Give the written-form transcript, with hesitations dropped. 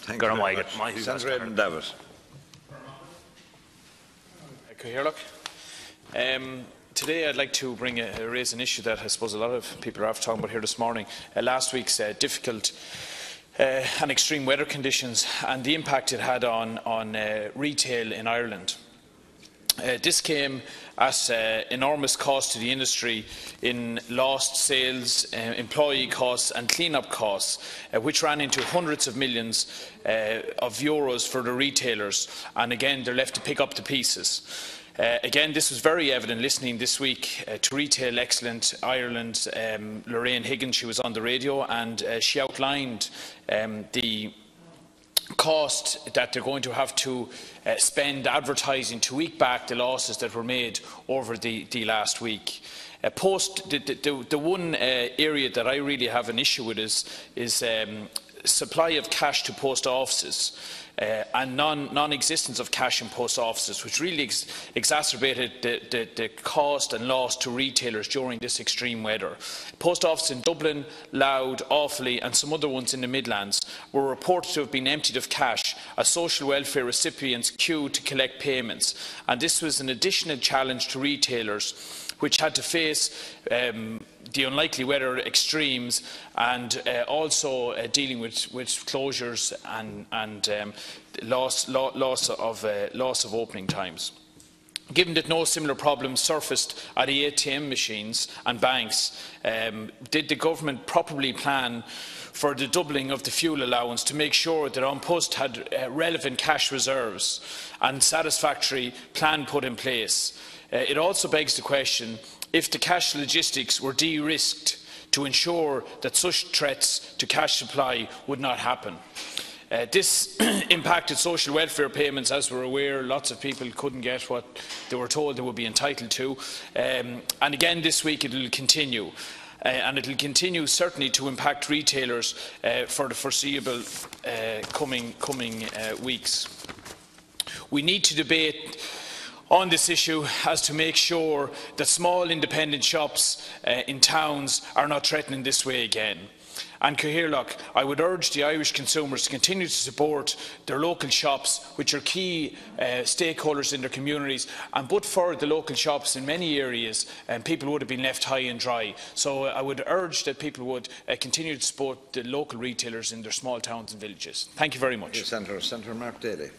Thank you very much. Senator Aidan Davis. Today I'd like to raise an issue that I suppose a lot of people are talking about here this morning. Last week's difficult and extreme weather conditions and the impact it had on retail in Ireland. This came at enormous cost to the industry in lost sales, employee costs and clean-up costs, which ran into hundreds of millions of euros for the retailers, and again they're left to pick up the pieces. Again, this was very evident listening this week to Retail Excellence Ireland. Lorraine Higgins, she was on the radio, and she outlined the cost that they're going to have to spend advertising to eke back the losses that were made over the last week. The one area that I really have an issue with is supply of cash to post offices and non-existence of cash in post offices, which really exacerbated the cost and loss to retailers during this extreme weather. Post offices in Dublin, Louth, Offaly and some other ones in the Midlands were reported to have been emptied of cash as social welfare recipients queued to collect payments, and this was an additional challenge to retailers, which had to face the unlikely weather extremes and also dealing with closures and loss of opening times. Given that no similar problems surfaced at the ATM machines and banks, did the government properly plan for the doubling of the fuel allowance to make sure that An Post had relevant cash reserves and satisfactory plan put in place? It also begs the question if the cash logistics were de-risked to ensure that such threats to cash supply would not happen. This impacted social welfare payments, as we're aware. Lots of people couldn't get what they were told they would be entitled to. And again this week it will continue. And it will continue certainly to impact retailers for the foreseeable coming weeks. We need to debate on this issue as to make sure that small independent shops in towns are not threatened this way again. And Cathaoirleach, I would urge the Irish consumers to continue to support their local shops, which are key stakeholders in their communities, and but for the local shops in many areas, people would have been left high and dry. So I would urge that people would continue to support the local retailers in their small towns and villages. Thank you very much. Senator Mark Daly.